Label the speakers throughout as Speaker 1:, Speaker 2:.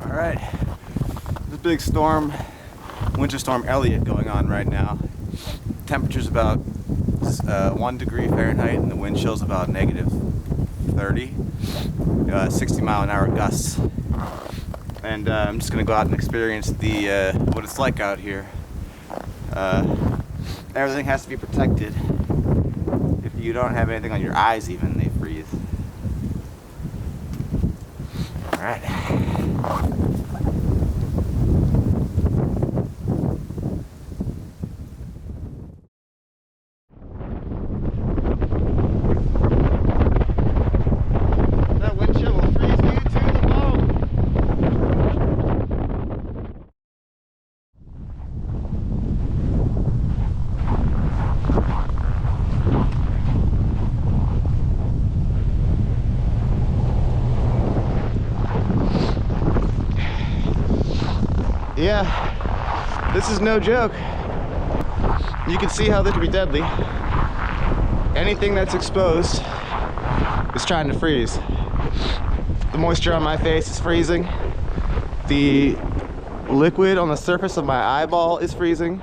Speaker 1: Alright, there's a big storm, winter storm Elliot going on right now. Temperature's about 1 degree Fahrenheit and the wind chill's about -30, 60-mile-an-hour gusts. And I'm just gonna go out and experience the what it's like out here. Everything has to be protected. If you don't have anything on your eyes even, they freeze. Alright. That wind chill will freeze you to the bone. Yeah, this is no joke. You can see how this could be deadly. Anything that's exposed is trying to freeze. The moisture on my face is freezing. The liquid on the surface of my eyeball is freezing.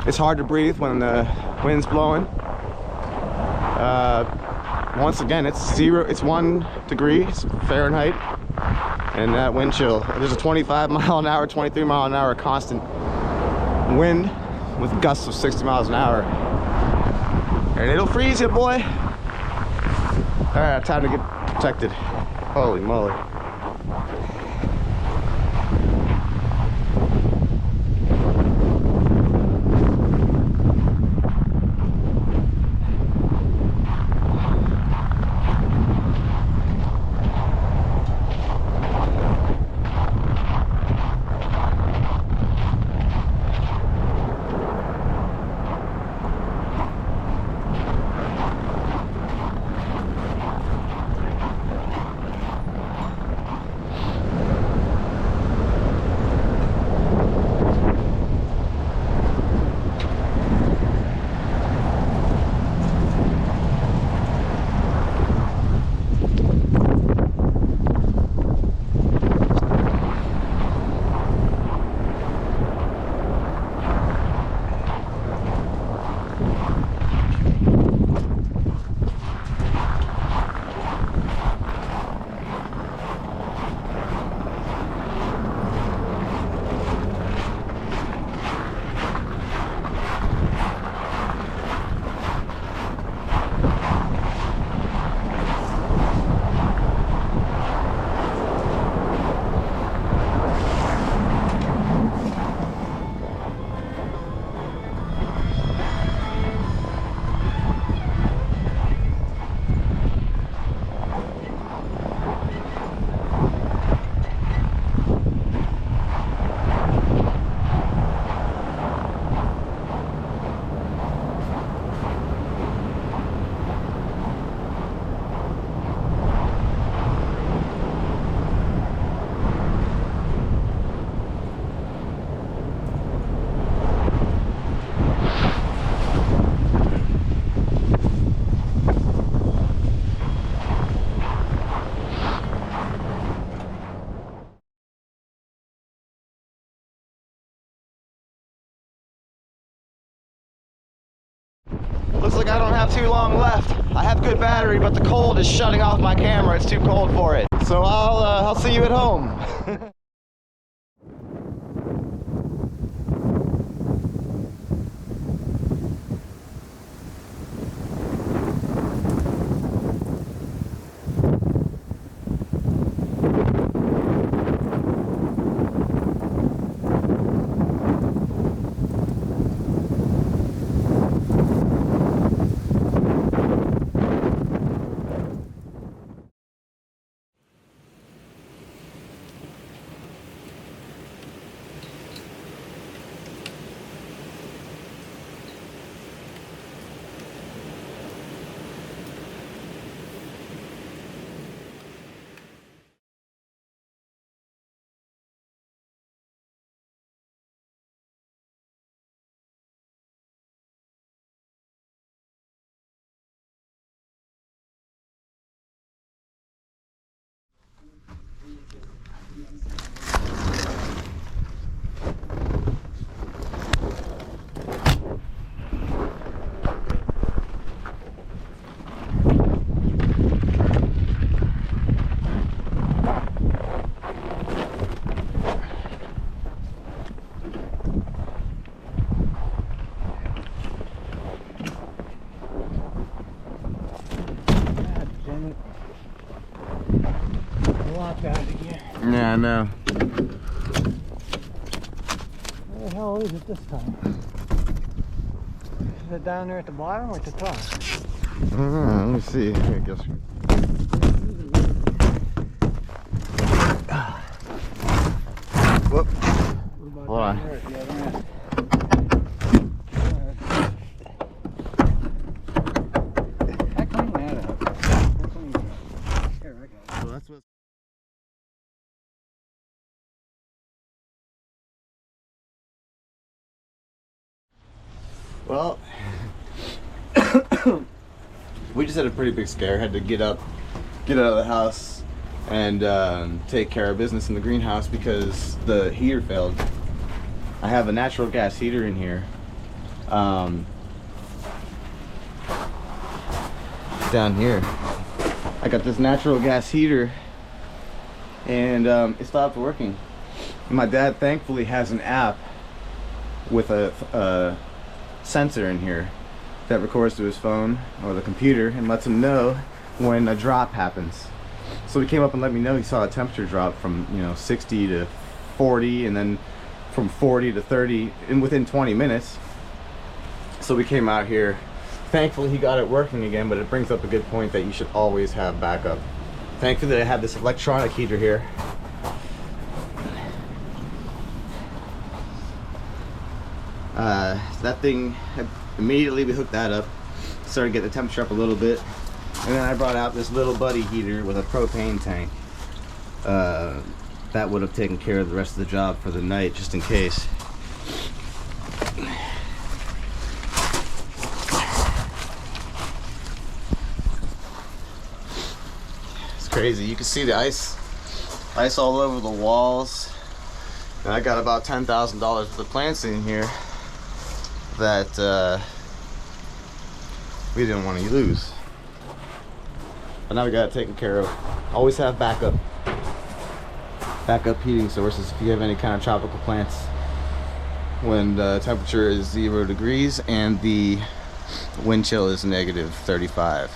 Speaker 1: It's hard to breathe when the wind's blowing. Once again, it's 1 degree Fahrenheit. And that wind chill, there's a 25-mile-an-hour, 23-mile-an-hour constant wind with gusts of 60 miles an hour. And it'll freeze you, boy. All right, time to get protected. Holy moly. Looks like I don't have too long left. I have good battery, but the cold is shutting off my camera. It's too cold for it. So I'll see you at home.
Speaker 2: at it again.
Speaker 1: Yeah, I know.
Speaker 2: Where the hell is it this time? Is it down there at the bottom or at the top?
Speaker 1: I don't know, let me see. I guess. Whoop. Hold on.
Speaker 2: I cleaned that up. Here, I got it.
Speaker 1: So that's what. Well, we just had a pretty big scare. Had to get out of the house and take care of business in the greenhouse because the heater failed. I have a natural gas heater in here. Down here, I got this natural gas heater, and it stopped working. My dad thankfully has an app with a sensor in here that records to his phone or the computer and lets him know when a drop happens. So he came up and let me know he saw a temperature drop from 60 to 40 and then from 40 to 30 within 20 minutes. So we came out here. Thankfully he got it working again, but it brings up a good point that you should always have backup. Thankfully I have this electronic heater here. That thing, immediately we hooked that up, started getting the temperature up a little bit, and then I brought out this little buddy heater with a propane tank. That would have taken care of the rest of the job for the night, just in case. It's crazy. You can see the ice all over the walls. And I got about $10,000 worth of plants in here that we didn't want to lose. But now we got it taken care of. Always have backup heating sources if you have any kind of tropical plants when the temperature is 0 degrees and the wind chill is -35.